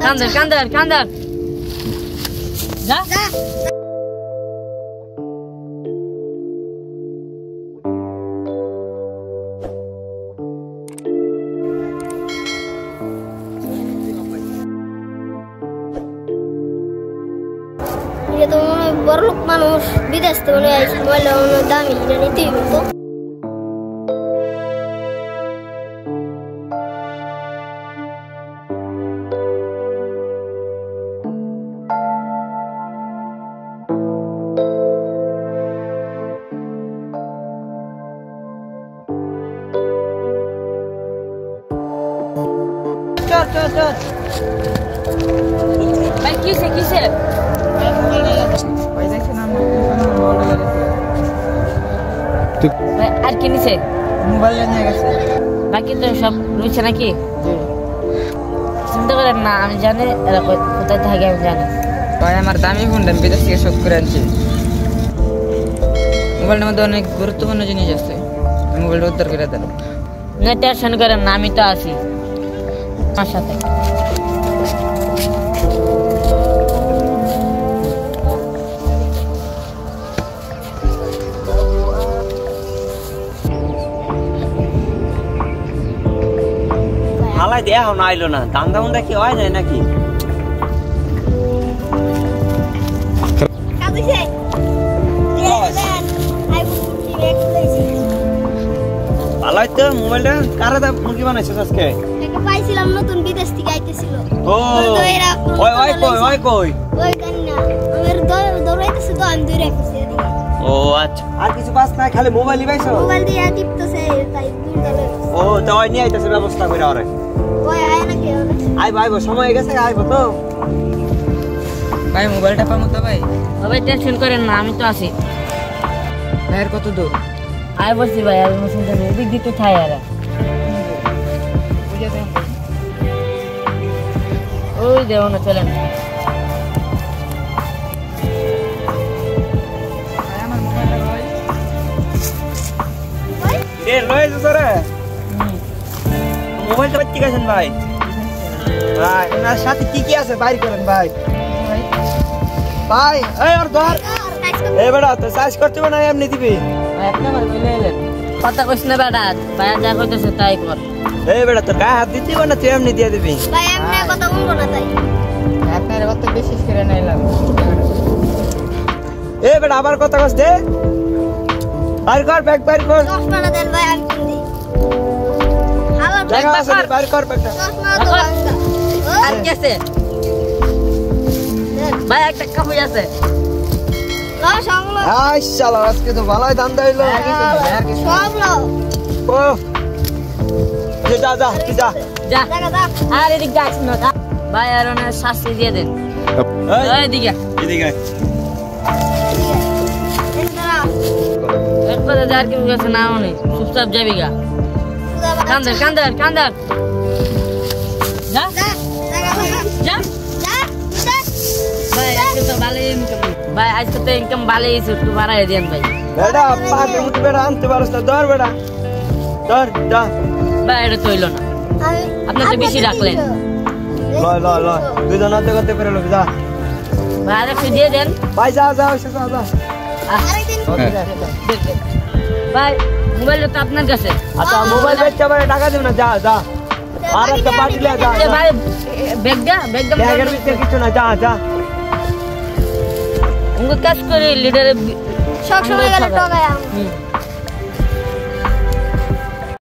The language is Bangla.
কান্দার যা itu berluk manus bidas tuh nih walau dami dan itu চল ভাই কিসে আর কি নিছে মোবাইল নিয়ে গেছে বাকি তো সব রয়েছে নাকি চিন্তা করেন না আমি জানি এরা কোথায় থাকে আমি জানি ভাই আমার দামি ফোনটা আমি বিদেশ থেকে শোধ করে আনছি মোবাইলটার মধ্যে অনেক গুরুত্বপূর্ণ জিনিস আছে মোবাইলটা উদ্ধার করে দেন না টেনশন করেন না আমি তো আছি আমার সাথে হালাই দেয়া এখন আইলো না দান্দা মুন্দা কি হয় যায় নাকি ভালোই তো মোবাইলটা কারা দা মুরগি বানাইছিস আজকে পাইছিলাম নতুন বিদেশ থেকে আইতেছিল ও ওই কই ওই গান না আমার দৌড়াইতেছে তো আমি দৌড়ে রাখছি এদিকে ও আচ্ছা আর কিছু পাস না খালি মোবাইলই পাইছো মোবাইল দিয়ে টিপতেছে তাই দৌড়ালে ও তো ওই নিয়ে আইতাছে ব্যবস্থা করে আরে ওই আয় নাকি আইবো সময় হয়ে গেছে আইবো তো ভাই মোবাইলটা পাবো তো ভাই ভাই টেনশন করেন না আমি তো আছি ভাইয়ের কত দূর আয় বলছি ভাই আমি চিন্তা নেই এদিক দিয়ে তো থাই আর ওই দেও না চলেন এ লয়ে যা রে মোবাইলটা বাচ্চি গেছেন ভাই ভাই ওনার সাথে কি আছে বাইর করেন ভাই ভাই এই আর ধর এই বেটা তো সাইজ করতে না এমনি দিবি ভাই আপনি আমার কইলে এলেন কথা কইছ না বেটা ভাই যা কইতেছে তাই কর এই বেটা তোর গায়ে হাত দিতে না তুই এমনি দিয়ে দিবি ভাই এমনি কথা বলবো না তাই আপনার কত বিশেষ করে নাইলাম এই বেটা আবার কথা কইছ দে বাইর কর ব্যাগ বাইর কর 10 টাকা দেন ভাই আমি কিনি হালা টাকা আছে বাইর কর ব্যাগটা 10 টাকা তো আর কি আছে ভাই একটা কাপড় আছে লো সংলো আই শালা আজকে তো ভালোই দাম দাইলো সব লো ও যা যা তুই যা যা টাকা আর এদিক যাস না ভাই আর ওনার শাস্তি দিয়ে দেন এই দিকে এদিকে এক কথা যার কি গেছে না উনি চুপচাপ যাবি গা কান্দার যা যা ভাই আজকে তো ভালোই ইনকাম ভাই আজকে তো ইনকাম ভালোই হয়েছে একটু বাড়াই দেন ভাই বেটা পাকে মুঠ বেটা আনতে পারছ না ধর বেটা ধর যা ভাই এটা তো হইলো না আপনি তো বেশি রাখলেন ল দুজন হাতে করতে পেরে লোক যা ভাই আর একটু দিয়ে দেন ভাই যা যা যা ভাই মোবাইলটা তো আপনার কাছে আচ্ছা মোবাইল বেচতে পারে টাকা দেব না যা যা আর একটা পার্টি লে যা ভাই ব্যাগটা ব্যাগের ভিতরে কিছু না যা যা উনকে কাজ করে লিডারে সব সময় গেলে টাকা